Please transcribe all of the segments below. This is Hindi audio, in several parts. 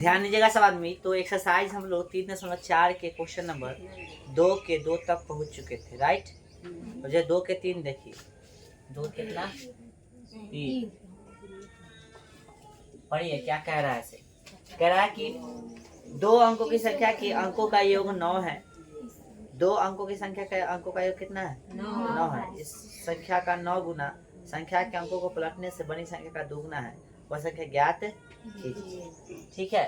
ध्यान दीजिएगा सब आदमी। तो एक्सरसाइज हम लोग 3.4 के क्वेश्चन नंबर 2 के 2 तक पहुंच चुके थे, राइट। तो जो 2 के 3 देखिए, 2 कितना 3 पढ़िए क्या कह रहा है। से कह रहा है कि 2 अंकों की संख्या के अंकों का योग 9 है। 2 अंकों की संख्या का अंकों का योग कितना है? 9 है। इस संख्या का 9 गुना संख्या के अंकों को पलटने से बनी संख्या का दोगुना है, वह संख्या ज्ञात कीजिए। ठीक है,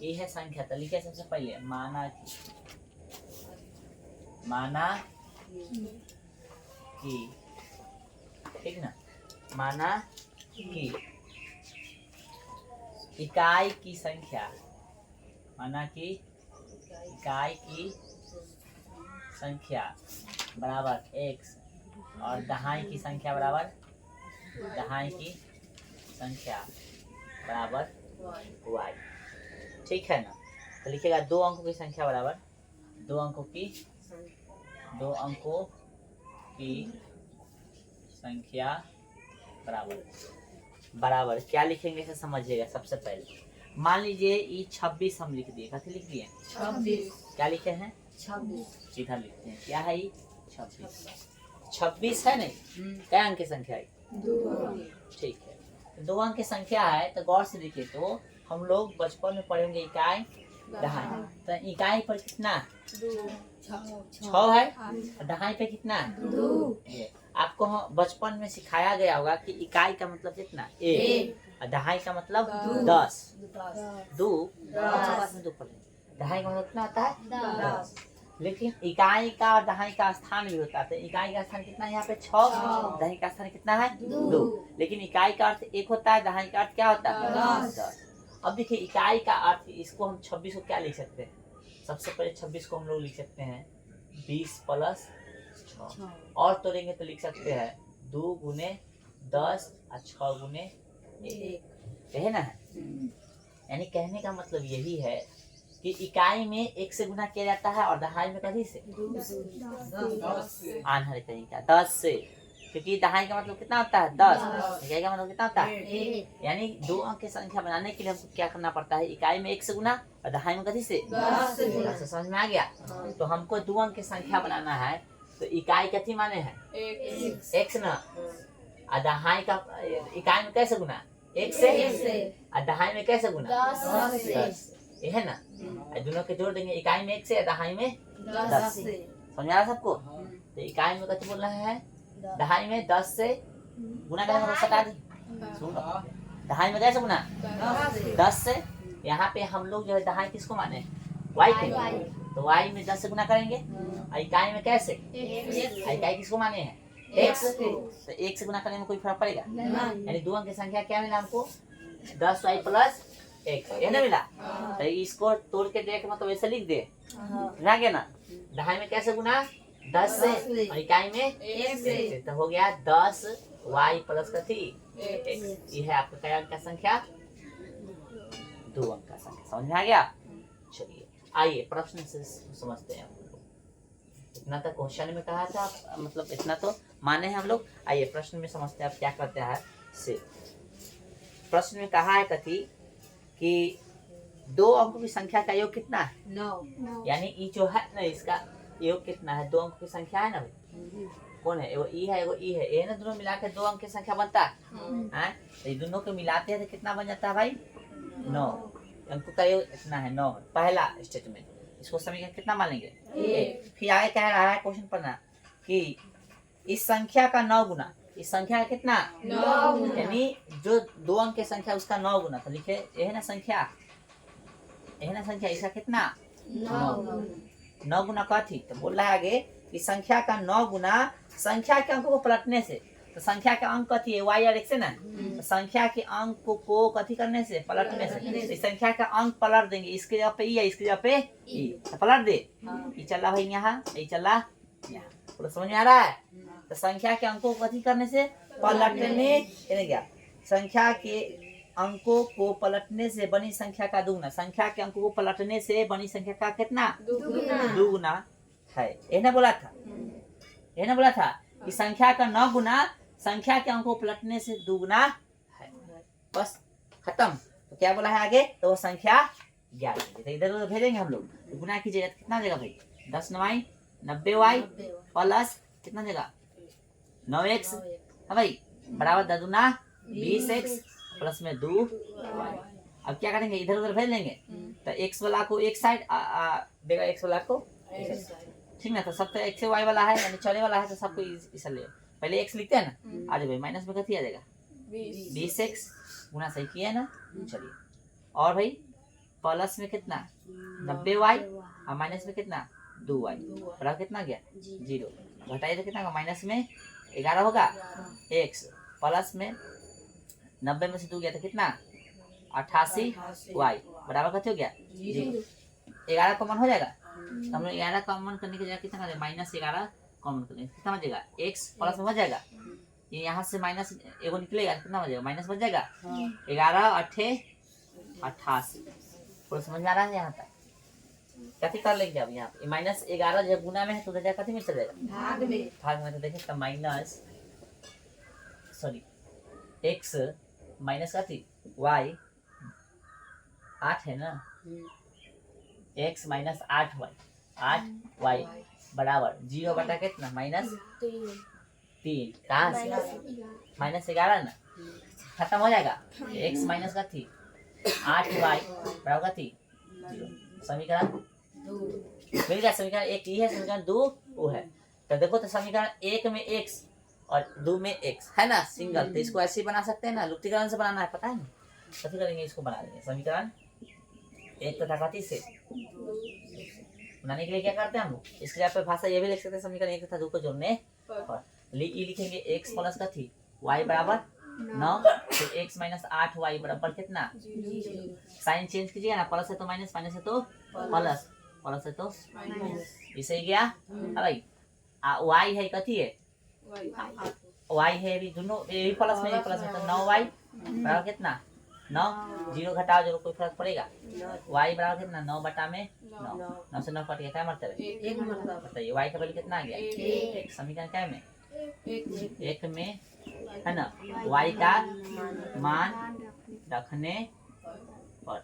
ये है संख्या। तो लिखिए सबसे पहले माना कि, ठीक ना, माना कि इकाई की संख्या, माना कि इकाई की संख्या बराबर x और दहाई की संख्या बराबर, दहाई की संख्या बराबर y। ठीक है ना। तो लिखिएगा 2 अंकों की संख्या बराबर, 2 अंकों की संख्या बराबर क्या लिखेंगे इसे समझिएगा। सबसे पहले मान लीजिए ये 26 हम लिख दिए। कैसे लिख दिए? 26। क्या लिखे हैं? 26। सीधा लिखते हैं। क्या है ये? 26। 26 है नहीं, क्या अंक की संख्या है? 2। ठीक है, 2 अंक की संख्या है। तो गौर से देखिए, तो हम लोग बचपन में पढ़ेंगे इकाई दहाई। तो इकाई पर कितना? 6 है। और दहाई पे कितना? 2। आपको बचपन में सिखाया गया होगा कि इकाई का मतलब कितना? 1 और दहाई का मतलब 10। 2 दहाई का मतलब कितना आता है? 10। लेकिन इकाई का और दहाई का स्थान भी होता है। इकाई का स्थान कितना है यहाँ पे? 6। दहाई का स्थान कितना है? 2। लेकिन इकाई का अर्थ 1 होता है, दहाई का अर्थ क्या होता है? 10। अब देखिए इकाई का अर्थ, इसको हम 26 को क्या लिख सकते हैं? सबसे पहले 26 को हम लोग लिख सकते हैं 20 प्लस 6, और तोड़ेंगे तो लिख सकते हैं 2 गुने 10 और 6 गुने 1, है ना। यानी कहने का मतलब यही है कि इकाई में 1 से गुना किया जाता है और दहाई में कभी से? 10। आन्हर तरीका 10 से, क्योंकि दहाई का मतलब कितना होता है? 10। इकाई का मतलब कितना होता है? यानी 2 अंक की संख्या बनाने के लिए हमको क्या करना पड़ता है? इकाई में 1 से गुना और दहाई में कभी से? 10। समझ में आ गया? तो हमको 2 अंक की संख्या बनाना है, तो इकाई कथी माने हैं? x ना। और दहाई का इकाई में कैसे गुना? 1 से। और दहाई में कैसे गुना? 10। ये है ना। दोनों के जोड़ देंगे, इकाई में 1 से, दहाई में 10 से। समझ आ रहा सबको? तो इकाई में कथी बोल रहा है? दहाई में 10 से गुना करना है। सटा दी, सुनो। दहाई में कैसे गुना? 10 से। यहाँ पे हम लोग जो है दहाई किसको माने? y के। तो y में 10 से गुना करेंगे। इकाई में कैसे? इकाई किसको माने हैं? x। तो 1 से गुना करने में कोई फर्क पड़ेगा? यानी 2 अंक की संख्या क्या मिला हमको? 10y प्लस x, ये ना मिला। तो इसको तोड़ के देख, मतलब ऐसे लिख दे, ना क्या ना। दहाई में कैसे गुना? 10 से, और इकाई में 1 से। तो हो गया 10y प्लस कथी? x। ये है आपका क्या अंक का संख्या? 2 अंक का संख्या। समझ में आ गया? चलिए आइए प्रश्न से समझते हैं। इतना तक क्वेश्चन में कहा था, मतलब इतना तो माने हैं हम लोग। आइए प्रश्न में समझते हैं आप क्या करते हैं। से प्रश्न में कहा है कथी कि 2 अंकों की संख्या का योग कितना है? 9। यानी ई जो है ना, इसका योग कितना है? 2 अंकों की संख्या है ना भाई। कौन है? एगो ई है, एगो ई है। ये ना दोनों मिलाकर 2 अंक की संख्या बनता है। तो ये दोनों को मिलाते हैं तो कितना बन जाता है भाई? 9। अंकों का योग इतना है, 9। पहला स्टेटमेंट, इसको समीकरण कितना मानेंगे? 1। फिर आगे कह रहा है क्वेश्चन पढ़ना कि इस संख्या का 9 गुना, इस संख्या का कितना? 9। यानी जो 2 अंक की संख्या उसका 9 गुना। तो लिखे यह ना संख्या, यह ना संख्या, इसका कितना? 9 गुना कथी? तो बोल रहा है आगे कि संख्या का 9 गुना संख्या के अंकों को पलटने से। तो संख्या का अंक कथी है? y और x है ना। तो संख्या के अंक को कथी करने से? पलटने से। इस संख्या का अंक पलट देंगे, इसके जगह पे ई है, इसके जगह पे ई। तो पलट दे, ये चला भाई यहाँ, ये चला यहाँ। पूरा समझ में आ रहा है? तो संख्या के अंकों को कथी करने से? पलटने। क्या? संख्या के अंकों को पलटने से बनी संख्या का दुगुना। संख्या के अंकों को पलटने से बनी संख्या का कितना? दुगुना है। ये ना बोला था, ये ना बोला था कि संख्या का 9 गुना संख्या के अंकों को पलटने से दुगुना है। बस खत्म। तो क्या बोला है आगे? तो वो संख्या 11। तो इधर उधर भेजेंगे हम लोग, तो गुना कीजिएगा तो कितना देगा भाई 10 9 90y प्लस कितना देगा 9x है भाई बराबर 10 दूना 20x प्लस में 2y। अब क्या करेंगे इधर उधर भेज लेंगे तो x वाला को एक साइड देगा x वाला को ठीक ना। तो सब तो x से y वाला है यानी चौने वाला है तो सबको इस ले पहले x लिखते हैं ना आ जाए भाई माइनस में कितना आ जाएगा 20x गुना सही किया है ना। चलिए और भाई प्लस में कितना 90y और माइनस में कितना 2y बराबर कितना गया 0 घटाइए तो कितना होगा माइनस में 11 होगा x प्लस में 90 में से 2 गया तो कितना 88y बराबर कितना हो गया 11 कॉमन हो जाएगा। तो हम लोग 11 कॉमन करने के लिए कितना करें -11 कॉमन करेंगे कितना बचेगा x प्लस में बच जाएगा ये यहाँ से माइनस एगो निकलेगा कितना बचेगा माइनस बच जाएगा 11 8 88 पूरा समझ में आ रहा है यहाँ तक कथी कर लेंगे अब यहाँ पे -11 जब गुना में है तो उधर कथी में चल जाएगा भाग में। तो देखिए तो माइनस सॉरी x माइनस कथी y 8 है ना x माइनस 8y बराबर 0 बटा कितना -3 कहाँ से -11 ना खत्म हो जाएगा x माइनस कथी 8y बराबर कथी 0 समीकरण मिल गया। समीकरण एक ये है समीकरण 2 वो है। तो देखो तो समीकरण 1 में x और 2 में x है ना सिंगल तो इसको ऐसे ही बना सकते हैं ना लुप्तीकरण से बनाना है पता है ना कैसे करेंगे इसको बना लेंगे समीकरण 1 तथा कथी से बनाने के लिए क्या करते हैं हम लोग इसके जगह पे भाषा ये भी लिख सकते हैं समीकरण 1 तथा 2 को जोड़ने पर लिखेंगे x प्लस कथी y बराबर 9 तो x माइनस 8y बराबर कितना साइन चेंज कीजिएगा ना प्लस है तो माइनस माइनस है तो प्लस प्लस है तो इसे गया भाई y है कथी है y है भी दोनों ये भी प्लस में प्लस है तो 9y बराबर कितना 9 0 घटाओ जरूर कोई फर्क पड़ेगा y बराबर कितना 9 बटा में 9 से 9 कट गया क्या मतलब है बताइए y का वैल्यू कितना आ गया समीकरण क्या में 1 में है ना y का मान रखने पर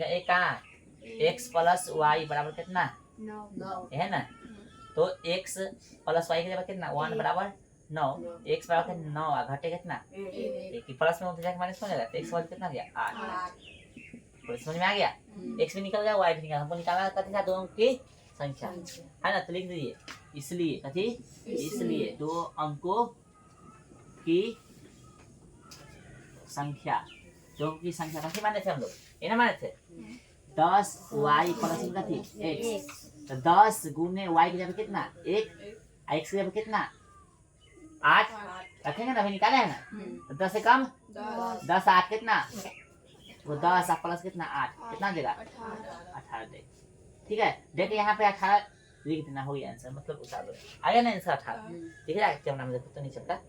एक कहाँ x प्लस y बराबर कितना 9 है ना तो x प्लस y की जगह कितना 1 बराबर 9 x बराबर 9 घटे कितना एक प्लस में होते जाके माइनस हो जाएगा तो x वाला कितना गया 8 समझ में आ गया x भी निकल गया y भी निकल हमको निकालना कथी था दो अंक की संख्या है ना तो लिख दीजिए इसलिए कथी इसलिए 2 अंकों की संख्या 2 की संख्या कथी माने थे हम लोग ये ना माने थे 10 y प्लस कथी x तो 10 गुने y की जगह कितना 1 x की जगह कितना 8 रखेंगे ना अभी निकाले है ना तो 10 से कम 10 8 कितना वो 10 प्लस कितना 8 कितना देगा 18 देगा ठीक है। देखिए यहाँ पे 18 लिख देना हो गया आंसर मतलब उतार दो आ गया ना आंसर 18 ठीक है कैमरा में देखो तो नहीं चलता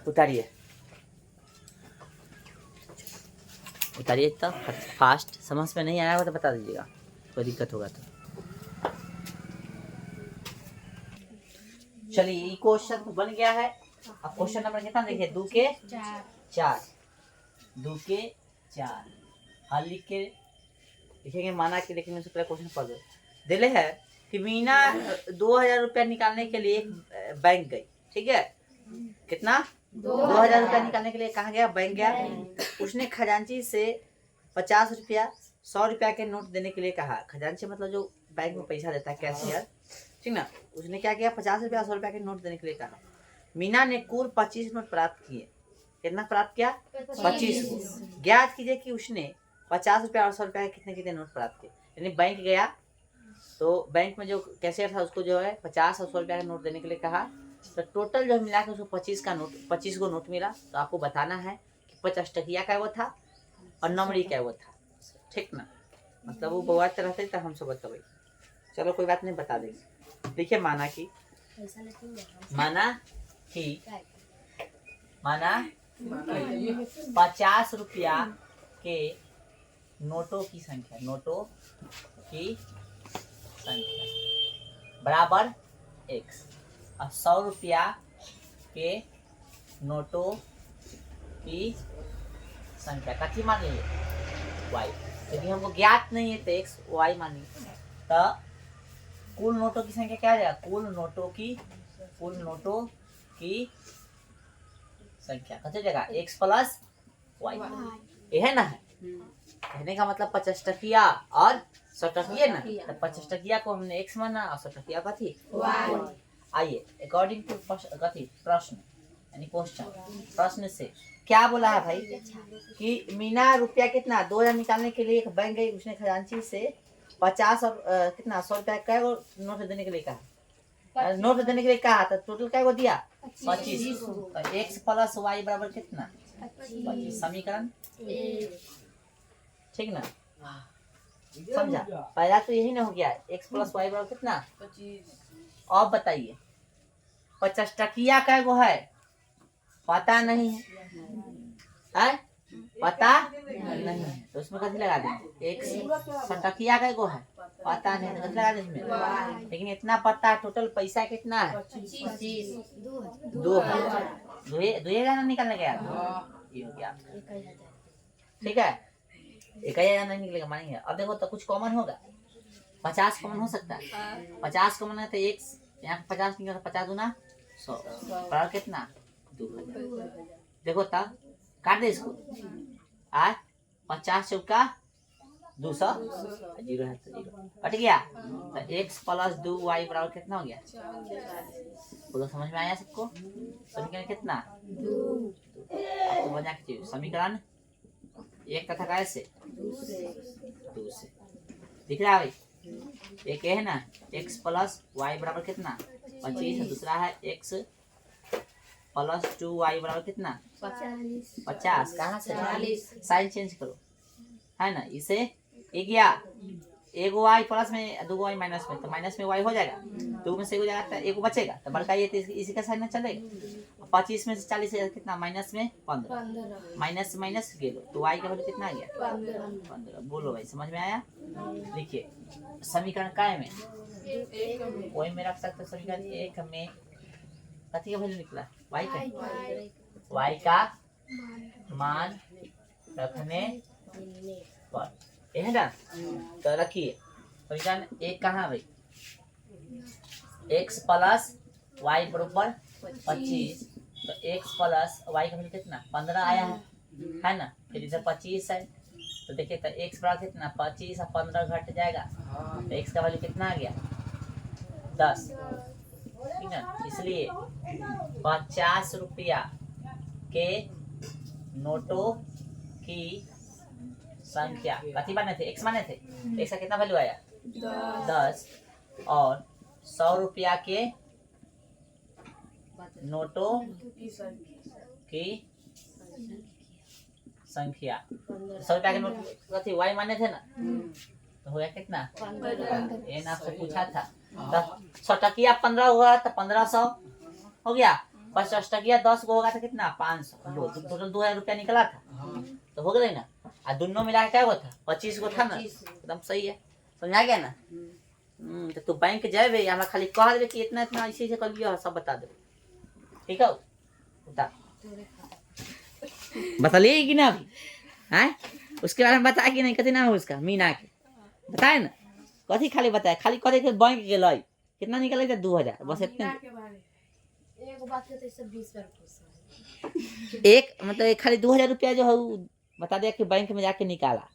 उतारिए उतारिए तो फास्ट समझ में नहीं आया हो तो बता दीजिएगा कोई दिक्कत होगा तो। चलिए ये क्वेश्चन बन गया है। अब क्वेश्चन नंबर कितना देखिए 2 के 4 2 के 4 हल लिख के लिखेंगे माना कि लेकिन उससे पहले क्वेश्चन पढ़ दो दिले है कि मीना 2000 रुपया निकालने के लिए बैंक गई ठीक है कितना 2000 रुपया निकालने के लिए कहाँ गया बैंक गया उसने खजांची से 50 रुपया 100 रुपया के नोट देने के लिए कहा। खजांची मतलब जो बैंक में पैसा देता है कैशियर ठीक ना उसने क्या किया 50 रुपया 100 रुपया के नोट देने के लिए कहा। मीना ने कुल 25 नोट प्राप्त किए कितना प्राप्त किया 25 को ज्ञात कीजिए कि उसने 50 रुपया और 100 रुपया के कितने कितने नोट प्राप्त किए। यानी बैंक गया तो बैंक में जो कैशियर था उसको जो है 50 और 100 रुपया का नोट देने के लिए कहा तो टोटल जो मिला के उसको 25 को नोट मिला। तो आपको बताना है कि 50 टकिया का वो था और नंबरी का वो था ठीक ना मतलब वो बवाद रहते तब हम सब बताओ चलो कोई बात नहीं बता देंगे। देखिए माना कि 50 रुपया के नोटों की संख्या बराबर x और 100 रुपया के नोटों की संख्या कथी मान लीजिए y यदि हमको ज्ञात नहीं है तो एक्स वाई मानिए, तो कुल नोटों की संख्या क्या आ जाएगा? कुल नोटों की संख्या कैसे जगह एक्स प्लस वाई, ये है ना? कहने का मतलब 50 टकिया और 100 टकिया ना, तो 50 टकिया को हमने एक्स माना और 100 टकिया का थी वाई। आइए अकॉर्डिंग टू प्रश्न यानी क्वेश्चन, प्रश्न से क्या बोला है भाई कि मीना रुपया कितना 2000 निकालने के लिए एक बैंक गई, उसने खजांची से 50 और कितना 100 रुपया का नोट देने के लिए कहा, नोट देने के लिए कहा, तो टोटल क्या को दिया 25। तो एक्स प्लस वाई बराबर कितना 25, समीकरण ठीक ना? समझा? पहला तो यही ना हो गया, एक्स प्लस वाई बराबर कितना 25। अब बताइए 50 टकिया का गो है पता नहीं है, पता नहीं है, तो उसमें कैसे लगा दें? एक्स टकिया का गो है पता नहीं, तो कैसे लगा दें इसमें? लेकिन इतना पता है टोटल पैसा कितना है 25, 2000 निकलने गया, ये हो गया ठीक है। 1000 नहीं निकलेगा मानेंगे। अब देखो तो कुछ कॉमन होगा, 50 कॉमन हो सकता है, 50 कॉमन है तो एक्स यहाँ 50 निकला, 50 दूना 100 बराबर कितना 2000। देखो तब काट दे इसको, आज 50 चौका 200, जीरो है तो जीरो कट गया, तो एक्स प्लस 2 वाई बराबर कितना हो गया? बोलो समझ में आया सबको? समीकरण कितना 2, आपको बना के चाहिए समीकरण एक तथा कैसे 2 से दिख रहा है भाई? एक है ना एक्स प्लस वाई बराबर कितना 25, दूसरा है एक्स प्लस 2 वाई बराबर कितना 50, कहाँ से 40, साइन चेंज करो है ना, इसे एक गया एक वाई प्लस में 2 वाई माइनस में, तो माइनस में वाई हो जाएगा, 2 में से हो जाएगा, एक बचेगा तो बड़का ये इसी का साइन चलेगा। 25 में से 40 कितना माइनस में 15, माइनस माइनस गेलो तो वाई का वैल्यू कितना आ गया 15। बोलो भाई समझ में आया? देखिए समीकरण काय में वही में रख सकते, समीकरण एक में कथी का वैल्यू निकला वाई का, वाई का मान रखने पर, है ना? तो रखिए समीकरण एक कहाँ भाई एक्स प्लस वाई बराबर 25, तो एक्स प्लस वाई का वैल्यू कितना 15 आया है ना? फिर इधर 25 है, तो देखिए तो एक्स बराबर कितना 25 और 15 घट जाएगा, तो एक्स का वैल्यू कितना आ गया 10, ठीक है। इसलिए 50 रुपया के नोटों की संख्या कथी माने थे एक्स माने थे, एक्स का कितना वैल्यू आया 10, और 100 रुपया के नोटों की संख्या, 100 रुपया के नोट कथी वाई माने थे ना, तो हो गया कितना ये ना आपसे पूछा था, 100 टकिया 15 होगा तो 1500 हो गया, 50 टकिया 10 को होगा तो कितना 500, टोटल 2000 रुपया निकला था, तो हो गया ना। और दोनों मिला के क्या हुआ था 25 को था ना, एकदम सही है, समझा गया ना? तो तू बैंक जाए हमरा खाली कह दे कि इतना इतना ऐसे कर लियो, सब बता दे, ठीक है? बता लिए कि ना अभी हैं? उसके बारे में बता कि नहीं, कथी नाम है उसका मीना के बताए ना, कथी खाली बताए, खाली करे के बैंक के लई कितना निकले था 2000, बस इतने। एक बात है तो सब 20 बार एक मतलब खाली 2000 रुपया जो है बता दिया कि बैंक में जाके निकाला,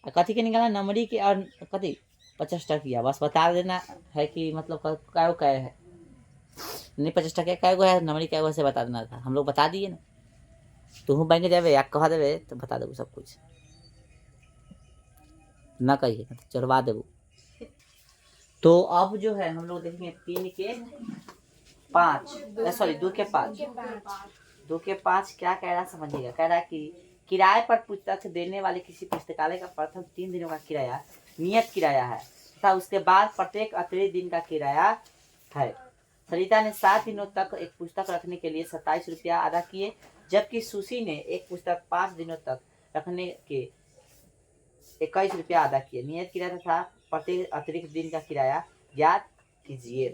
और कथी के निकाला नंबरी के, और कथी 50 टकिया, बस बता देना है कि मतलब क्या क्या है, नहीं 50 टकिया क्या है नंबरी क्या से बता देना था, हम लोग बता दिए ना। तू बैंक जावे या कह देवे तो बता देबू सब कुछ, ना कहिए तो चढ़वा देबू। तो अब जो है हम लोग देखेंगे 3 के 5 सॉरी 2 के 5 2 के 5 क्या कह रहा समझिएगा। कह रहा है कि किराए पर पुस्तक देने वाले किसी पुस्तकालय का प्रथम 3 दिनों का किराया नियत किराया है तथा उसके बाद प्रत्येक अतिरिक्त दिन का किराया है। सरिता ने 7 दिनों तक एक पुस्तक रखने के लिए 27 रुपया अदा किए, जबकि सुशी ने एक पुस्तक 5 दिनों तक रखने के 21 रुपया अदा किए। नियत किराया तथा प्रत्येक अतिरिक्त दिन का किराया ज्ञात कीजिए।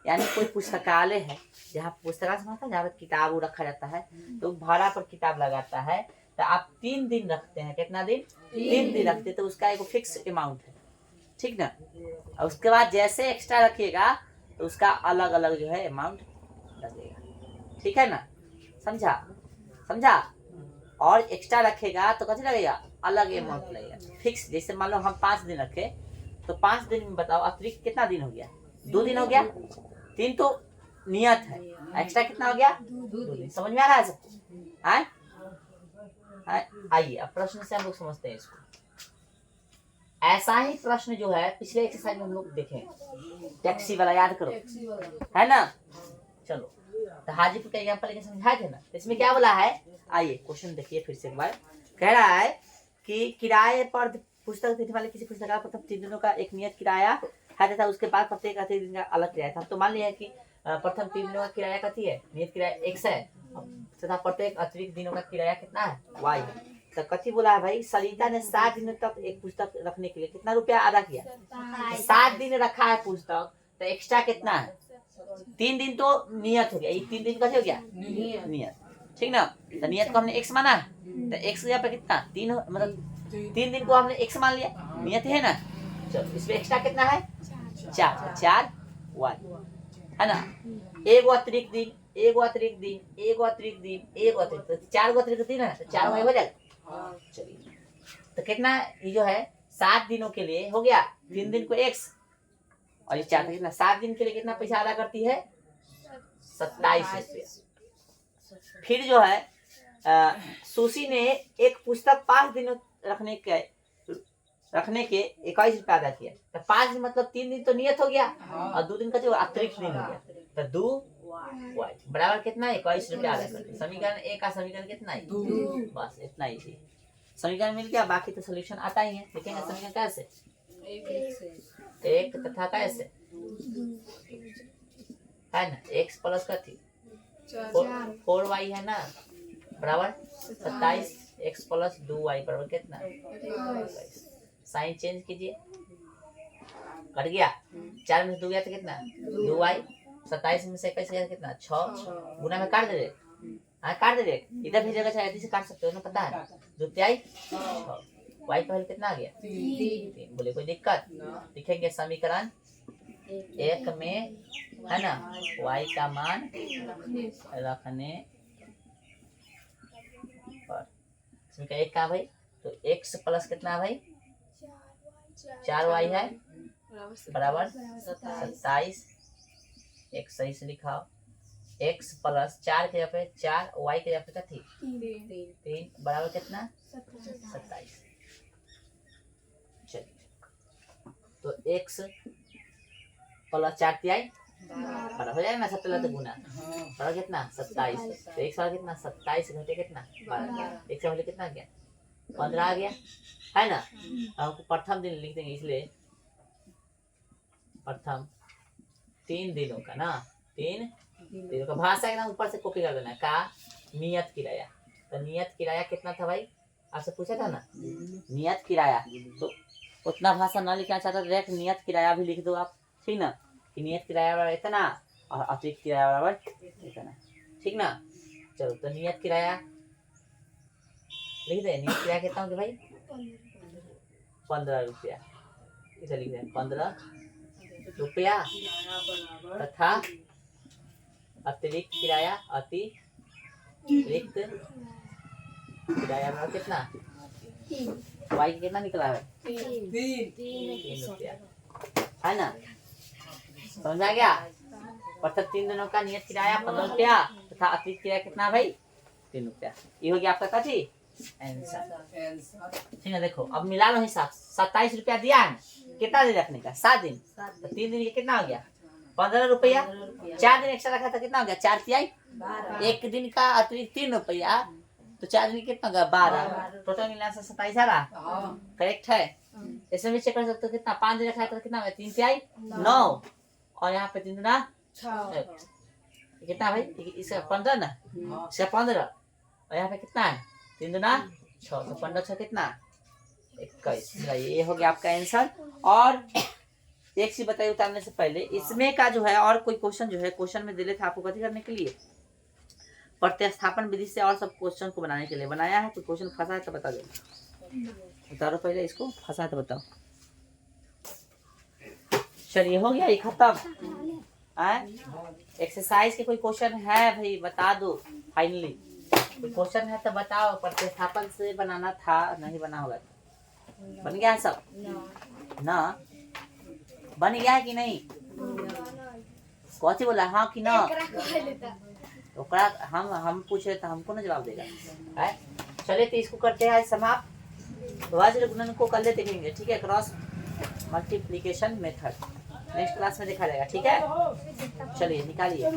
यानी कोई पुस्तकालय है जहाँ पुस्तकालय जहाँ पर किताब रखा जाता है, तो भाड़ा पर किताब लगाता है, तो आप 3 दिन रखते हैं, कितना दिन? 3 दिन रखते हैं, तो उसका एक फिक्स अमाउंट है, ठीक ना। और उसके बाद जैसे एक्स्ट्रा रखिएगा तो उसका अलग अलग जो है अमाउंट लगेगा, ठीक है ना, समझा समझा। और एक्स्ट्रा रखेगा तो कैसे लगेगा? अलग अमाउंट लगेगा, फिक्स। जैसे मान लो हम 5 दिन रखे तो 5 दिन में बताओ अतिरिक्त कितना दिन हो गया? 2 दिन हो गया, 3 तो नियत है, एक्स्ट्रा कितना हो गया? 2 दिन। समझ में आ रहा है सबको? आइए अब प्रश्न से हम लोग समझते हैं इसको। ऐसा ही प्रश्न जो है पिछले एक्सरसाइज में हम लोग देखे, टैक्सी वाला याद करो, है ना। चलो तो हाजीपुर का एग्जाम्पल लेके समझाए थे ना, इसमें क्या बोला है? आइए क्वेश्चन देखिए फिर से एक बार। कह रहा है कि किराए पर पुस्तक देने वाले किसी पुस्तक का प्रथम 3 दिनों का एक नियत किराया है तथा उसके बाद प्रत्येक अतिरिक्त दिन का अलग किराया था। तो मान लिया कि प्रथम 3 दिनों का किराया कथी है? नियत किराया x है तथा प्रत्येक अतिरिक्त दिनों का किराया कितना है? y है। तो कथी बोला है भाई? सलिता ने 7 दिन तक एक पुस्तक रखने के लिए कितना रुपया अदा किया? 7 दिन रखा है पुस्तक, तो एक्स्ट्रा कितना है? 3 दिन तो नियत हो गया, ये 3 दिन कैसे हो गया? नियत, ठीक ना। तो नियत को हमने x माना, तो x यहाँ पे कितना? 3, मतलब 3 दिन को हमने x मान लिया, नियत है ना। चलो इसमें एक्स्ट्रा कितना है? 4 y है ना। एक अतिरिक्त दिन, एक अतिरिक्त दिन, एक अतिरिक्त दिन, एक अतिरिक्त, तो 4 अतिरिक्त दिन है, तो 4 y हो जाएगा। चलिए तो कितना ये जो है 7 दिनों के लिए हो गया, 3 दिन को x और ये 4 कितना? 7 दिन के लिए कितना पैसा अदा करती है? 27 रुपया। फिर जो है सुशी ने एक पुस्तक 5 दिन रखने के 21 रुपया अदा किया। तो 5 दिन मतलब 3 दिन तो नियत हो गया और 2 दिन का जो अतिरिक्त दिन हो गया, तो 2 y बराबर कितना है? 21 रुपया अदा करते। समीकरण ए का समीकरण कितना है? 2। बस इतना ही थी, समीकरण मिल गया। बाकी तो सोल्यूशन आता ही है। देखेंगे समीकरण कैसे? एक तथा कैसे है ना, x प्लस का थी 4y है ना, बराबर 27, x प्लस 2y बराबर कितना? साइन चेंज कीजिए, कट गया। 4 में से 2 गया तो कितना? 2y। 27 में से 21 गया कितना? 6। गुना में काट दे, हाँ काट दे, इधर भी जगह चाहे से काट सकते हो ना, पता है। 2 6 y पहले कितना आ गया? 3। बोले कोई दिक्कत? लिखेंगे समीकरण 1 में है ना y का मान रखने पर, समीकरण 1 का भाई, तो x प्लस कितना भाई? 4y है बराबर 27। एक सही से लिखा, x प्लस 4 के जगह पे 4, y के जगह पे क्या थी? 3 बराबर कितना? 27। चलिए तो x प्लस 4 तिहाई बराबर हो जाएगा ना, 17 तो गुना बराबर कितना? 27। तो x वाला कितना? 27 घटे कितना? 12। x वाले कितना गया? 15 आ गया, है ना। हमको प्रथम दिन लिख देंगे, इसलिए प्रथम 3 दिनों का ना, 3 दिनों का भाषा एकदम ऊपर से कॉपी कर देना का नियत किराया। तो नियत किराया कितना था भाई? आपसे पूछा था ना नियत किराया, तो उतना भाषा ना लिखना चाहता तो डायरेक्ट नियत किराया भी लिख दो आप, ठीक ना, कि नियत किराया बराबर इतना और अतिरिक्त किराया बराबर इतना, ठीक ना। चलो तो नियत किराया लिख दे। नियत किराया कितना होगा भाई? 15 रुपया। इसे लिख दें 15 रुपया तथा अतिरिक्त किराया, अतिरिक्त किराया बराबर कितना? वाई कितना निकला है? 3 रुपया, है ना। समझ आ गया? प्रथम 3 दिनों का नियत किराया 15 रुपया तथा अतिरिक्त किराया कितना भाई? 3 रुपया। ये हो गया आपका कथी? आंसर, ठीक है। देखो अब मिला लो हिसाब, 27 रुपया दिया है, कितना दिन रखने का? 7 दिन। तो 3 दिन के कितना हो गया? 15 रुपया। 4 दिन एक्स्ट्रा रखा था, कितना हो गया? 4 तिहाई, 1 दिन का अतिरिक्त 3 रुपया, तो 4 दिन कितना हो गया? 12। टोटल मिला से 27 आ रहा, करेक्ट है। इसमें भी चेक कर सकते हो कितना 5 दिन रखा है तो कितना है? 3 तिहाई 9 और यहाँ पे 3 गुना 6 कितना भाई? इसका 15 ना, इसका 15 और यहाँ पे कितना है? 3 गुना 6, तो 15 6 कितना? 21। ये हो गया आपका आंसर। और एक चीज बताइए उतारने से पहले, इसमें का जो है और कोई क्वेश्चन जो है क्वेश्चन में दिले थे आपको कथी करने के लिए? प्रतिस्थापन विधि से और सब क्वेश्चन को बनाने के लिए बनाया है। कोई क्वेश्चन फंसा है तो बता दो, उतारो पहले इसको, फंसा है तो बताओ। चलिए हो गया ये खत्म। एक्सरसाइज के कोई क्वेश्चन है भाई बता दो फाइनली। कोई क्वेश्चन है तो बताओ। प्रतिस्थापन से बनाना था, नहीं बना होगा। बन गया है सब ना? बन गया है कि नहीं? कौची बोला हाँ कि ना? ओकरा हम पूछे तो हमको ना जवाब देगा है? चलिए तो इसको करते हैं आज समाप्त। वज्र गुणन को कल देखेंगे, ठीक है? Cross multiplication method next class में देखा जाएगा, ठीक है? चलिए निकालिए।